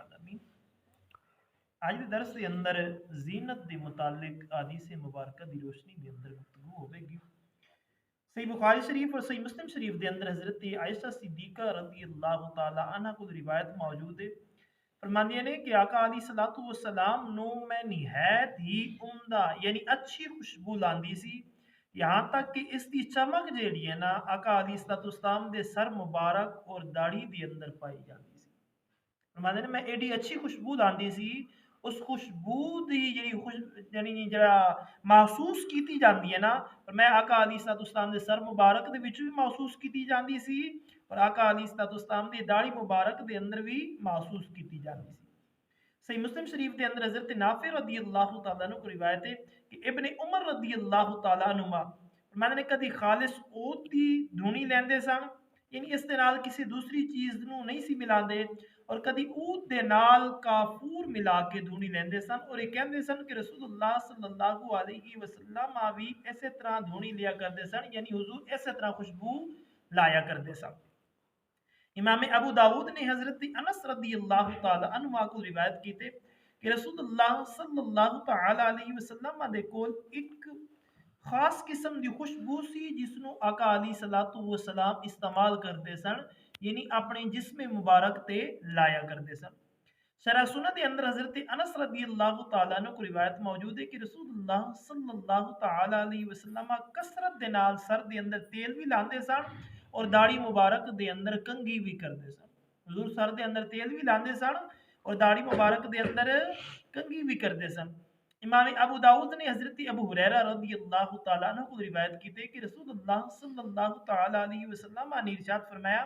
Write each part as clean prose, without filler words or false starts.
आलमीन। आज के दरस के अंदर जीनत के मुतालिक हदीस मुबारक की रोशनी के अंदर गुफ्तगू होगी। सही बुखारी शरीफ और सही मुस्लिम शरीफ के अंदर हजरत आयशा सिद्दीका रज़ी अल्लाह तआला अन्हा को रिवायत मौजूद है। फरमानिया ने कि आका अली सलातु वसलाम नो मैं निहायत ही उम्दा यानी अच्छी खुशबू लांदी सी, यहाँ तक कि इसकी चमक जेड़ी है ना आका अली सलातु वसलाम दे सर मुबारक और दाढ़ी दे अंदर पाई जाती सी। फरमाते ने मैं एडी अच्छी खुशबू लांदी सी, उस खुशबू दी जेड़ी खुश यानी जरा महसूस कीती जाती है ना, और मैं आका अली सलातु दे सर मुबारक दे विच भी महसूस कीती जाती सी और आका अली सलातु दी दाढ़ी मुबारक दे अंदर भी महसूस कीती जाती सी। सही मुस्लिम शरीफ के अंदर हजरत नाफे रदी अल्लाह तआला अन्हु को रिवायत है कि इब्ने उमर रदी अल्लाह तआला अन्हुमा मैंने कदी खालिस ओत दी धूनी लेंदे सन, यानी इस दे नाल किसी दूसरी चीज नू नहीं सी मिलांदे, और कदी ऊद दे नाल काफूर मिला के धूनी लेंदे सन और ये कहंदे सन कि रसूलुल्लाह सल्लल्लाहु अलैहि वसल्लम भी इसे तरह धूनी लिया करते सन, यानी हुजूर इसे तरह खुशबू लाया करते सन। इमाम अबू दाऊद ने हजरत अनस रदी अल्लाह तआला अन्हु को रिवायत की थे कि रसूलुल्लाह सल्लल्लाहु तआला अलैहि वसल्लम दे कोल एक खास किस्म दी खुशबू सी जिसनू आका अली सलातु व सलाम इस्तेमाल करते सन, यानी अपने जिस्म मुबारक ते लाया करते सन। शरह सुन्नत के अंदर हजरत अनस रदी अल्लाह तआला अन्हु को रिवायत मौजूद है कि रसूलुल्लाह सल्लल्लाहु तआला अलैहि वसल्लम कसरत दे नाल सर दे अंदर तेल भी लांदे सन और दाढ़ी मुबारक दे अंदर कंघी भी करते सन। हुजूर सर दे अंदर तेल भी लांदे सन और दाढ़ी मुबारक दे अंदर कंघी भी करते सन। इमाम अबू दाऊद ने हजरत अबू हुरैरा रज़ी अल्लाह तआला अन्हु को रिवायत की थी कि रसूलुल्लाह सल्लल्लाहु तआला अलैहि वसल्लम ने इरशाद फरमाया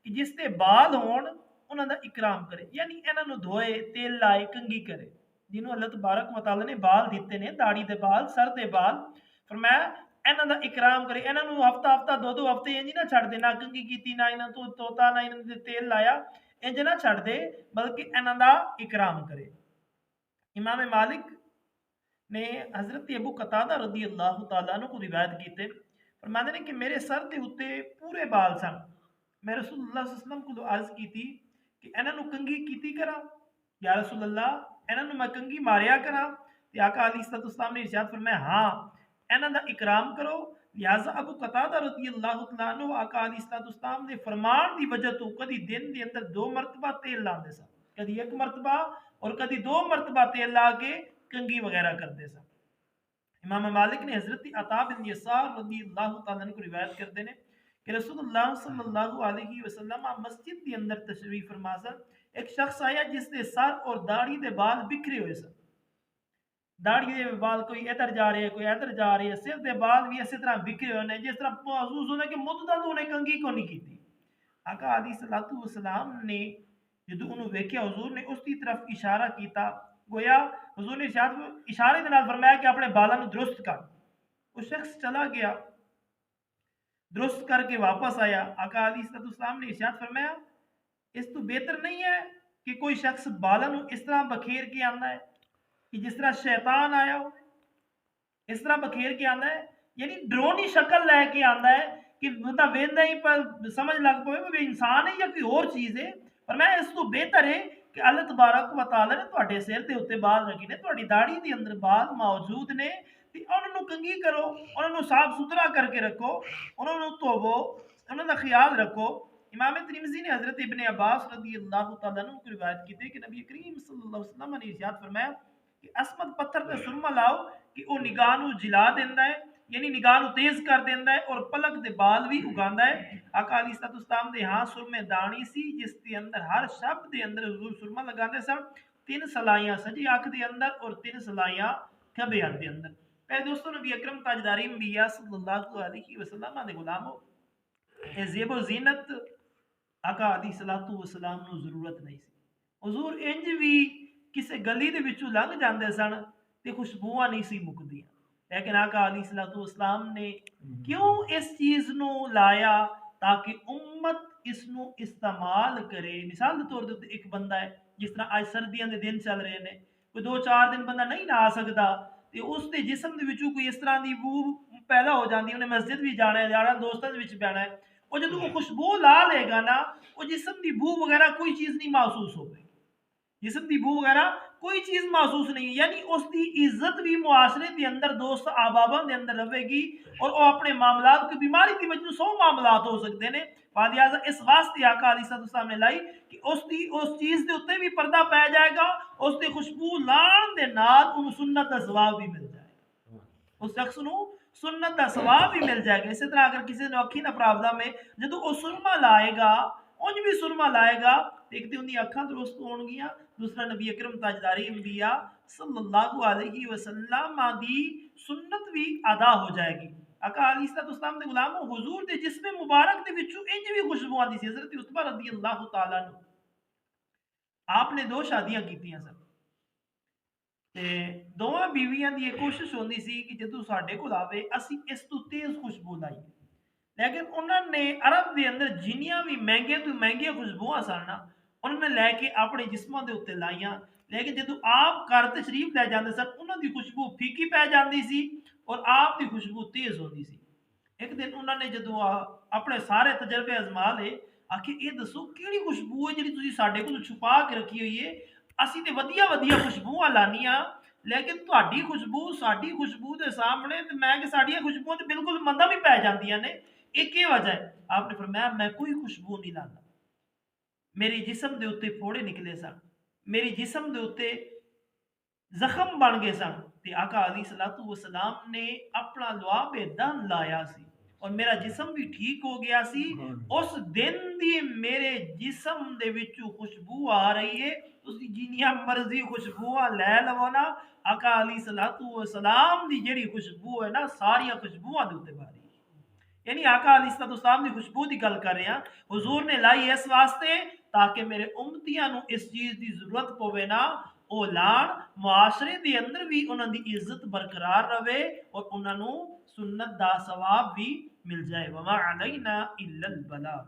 कि जिस ते बाल होण उन्हां दा इकराम करे, यानी इन्हां नूं धोए, तेल लाए, कंघी करे। जिन्हों अल्लाह तबारक व तआला ने बाल दिते ने, दाढ़ी दे बाल, सर दे बाल, फरमाया इन्हां दा इकराम करे। इन्हां नूं हफ्ता हफ्ता दो दो हफ्ते इंज ना छड्ड दे, ना कंघी कीती, ना इन्हां तो धोता, ना इन्हां ते तेल लाया, इंज ना छड्ड दे, बल्कि इन्हां दा इकराम करे। इमाम मालिक ने हजरत अबू कतादा रदी अल्लाह तआला अन्हु को रिवायत की थे, फरमाते ने कि मेरे सर के उत्ते पूरे बाल सन। मैं रसूलुल्लाह सल्लल्लाहु अलैहि वसल्लम को अर्ज की थी कि इन्हां नूं कंघी कीती करा, या रसूलुल्लाह इन्हां नूं मैं कंघी मारिया करा, ते आका अली सल्लल्लाहु अलैहि वसल्लम ने इरशाद फरमाया हाँ इन्हां दा इकराम करो। लिहाजा अबू कतादा रदी अल्लाह तआला अन्हु आका अली सल्लल्लाहु अलैहि वसल्लम दे फरमान दी वजह तो कदी दिन दे अंदर 2 मरतबा तेल लांदे सन, कदी 1 मरतबा और कदी 2 मरतबा तेल ला के कंघी वगैरह करते सन। इमाम मालिक ने हजरत अता बिन यसार रज़ी अल्लाह तआला अन्हु को रिवायत करते हैं कि रसूलुल्लाह सल्लल्लाहु अलैहि वसल्लम मस्जिद के अंदर तशरीफ फरमा सन। एक शख्स आया जिसके सर और दाढ़ी के बाल बिखरे हुए सन। दाढ़ी के बाल कोई इधर जा रहे हैं, कोई इधर जा रहे हैं, सिर के बाल भी इसी तरह बिखरे हुए हैं, जिस तरह महसूस होना कि मुद्दत तो उन्हें कंघी को नहीं की थी। आका अली सलातु वसलाम ने जो उन्होंने वेख्या हुजूर ने उसकी तरफ इशारा किया, गोया हुजूर ने इशारे के नाल फरमाया कि अपने बालों को दुरुस्त कर। वो शख्स चला गया, दुरुस्त करके वापस आया। आका अली सलाम ने इरशाद फरमाया इस तो बेहतर नहीं है कि कोई शख्स बालों को इस तरह बखेर के आंदा है कि जिस तरह शैतान आया हो, इस तरह बखेर के आंदा है, यानी ड्रोनी शक्ल लैके आंदा है कि बंदा वेंदा ही पर समझ लग पवे भी इंसान है या कोई और चीज है। पर मैं इस तो बेहतर है कि अल्लाह तबारक व तआला ने तुहाडे सिर दे उत्ते बाल रखे ने, तुहाडी दाढ़ी दे अंदर बाल मौजूद ने, ते उन्हां नूं कंघी करो, उन्हां नूं साफ सुथरा करके रखो, उन्हां नूं धोवो, उन्हां दा ख्याल रखो। इमाम तिरमिज़ी ने हजरत इब्ने अब्बास रज़ी अल्लाह तआला अन्हु को रिवायत की थी कि नबी करीम सल्लल्लाहु अलैहि वसल्लम ने इरशाद फरमाया कि असमत पत्थर ते सुरमा लाओ कि वो निगाह नूं जिला देंदा है, यानी निगाह नूं तेज कर देंदा है और पलक दे बाल भी उगांदा है। आका अली सल्लल्लाहु दे हां सुरमे दानी सी जिस दे अंदर हर शब दे अंदर हुजूर सुरमा लगांदे सन। 3 सलाइयां सजी अख दे अंदर और 3 सलाइयां खबे अख दे अंदर। मेरे दोस्तों, नबी अकरम ताजदारी अंबिया सल्लल्लाहु अलैहि वसल्लम दे गुलामो, ए ज़ेबो ज़ीनत आका अली सलातु वसलाम नूं जरूरत नहीं सी। हुजूर इंज भी किसी गली दे विचों लंघ जांदे सन ते खुशबूआं नहीं सी मुकदियां, लेकिन आका अली सलातु वसलाम ने क्यों इस चीज़ नूं लाया ताकि उम्मत इस नूं इस्तेमाल करे। मिसाल के तौर ते एक बंदा है, जिस तरह अज सर्दियां दे दिन चल रहे ने, कोई 2-4 दिन बंदा नहीं नहा सकदा ते उसके जिस्म दे विचों कोई इस तरह दी बू पैदा हो जाती है, उन्हें मस्जिद भी जाना है, यारां दोस्तां दे विच बैठना है, और जो वो खुशबू ला लेगा ना, वो जिस्म की बू वगैरह कोई चीज़ नहीं महसूस होगी। जिस्म दी बू वगैरह कोई चीज़ महसूस नहीं, यानी उसकी इज्जत भी मुआशरे के अंदर दोस्त आबाबा के अंदर रहेगी और वो अपने मामलात की बीमारी की वजह 100 मामलात हो सकते हैं। फादियाजा इस वास्ते आका अलैहिस्सलाम ने लाई कि उसकी उस चीज़ के उत्ते भी पर्दा पै जाएगा, उसकी खुशबू लाण दे नाल उन्हें सुन्नत का सवाब भी मिल जाएगा, उस शख्स को सुन्नत का सवाब भी मिल जाएगा। इसी तरह अगर किसी ने अखी ना प्रॉब्लम है, जो वो सुरमा लाएगा, उंज भी सुरमा लाएगा, एक तो उनकी अखा दुरुस्त होणगियां, दूसरा नबी अकरम ताजदारी अंबिया सल्लल्लाहु अलैहि वसल्लम दी सुन्नत भी अदा हो जाएगी। आका अलैहिस्सलाम दे गुलामों, हुजूर दे जिस्म मुबारक दे विचों इंज भी खुशबू आंदी सी। हज़रत उतबा रज़ियल्लाहु ताला अन्हु, आपने 2 शादियां कीतियां सन ते दोवां बीवियां दी ये कोशिश होंदी सी कि जदों साडे कोल आवे असीं इस तों तेज़ खुशबू लाईए। लेकिन उन्होंने अरब के अंदर जिन्नियां भी महंगे तो महंगिया खुशबुआ सन ना, उन्होंने लैके अपने जिस्मां के उत्ते लाइया, लेकिन जो आप घर तशरीफ लै जाते सन उन्होंने खुशबू फीकी पै जाती सी और आप की खुशबू तेज होती सी। एक दिन उन्होंने जो अपने सारे तजर्बे आजमा ले, आखिर ये दसो कि खुशबू है जी तुम साढ़े को छुपा के रखी हुई है, असी तो वधिया वधिया खुशबुआ लानिया, लेकिन तुहाडी खुशबू साडी खुशबू के सामने तो मैं कि साडियां खुशबुआं तो बिल्कुल मंदा भी पै जांदियां ने, ये क्या वजह है? आपने फरमाया मैं कोई खुशबू नहीं लाता, मेरे जिस्म के उत्ते फोड़े निकले सन, मेरे जिस्म के उत्ते जख्म बन गए सन, ते आका अलैहिस्सलातु वस्सलाम ने अपना लुआब दन लाया सी और मेरा जिस्म भी ठीक हो गया सी। उस दिन दी मेरे जिस्म दे विचों खुशबू आ रही है, तुसी जिन्नियां मर्जी खुशबुआ लै लवो ना, आका अलैहिस्सलातु वस्सलाम दी जेड़ी खुशबू है ना, सारियां खुशबुआं दे उत्ते भारी, यानी आका अलैहिस्सलाम की खुशबू की गल कर रहे हैं। हुजूर ने लाई इस वास्ते ताकि मेरे उम्मतियां नूं इस चीज़ की जरूरत पवे ना, ओ लाण मुआशरे के अंदर भी उन्होंने इज्जत बरकरार रहे और उन्होंने सुन्नत दा सवाब भी मिल जाए। वमा अलैना इल्लल बलाग।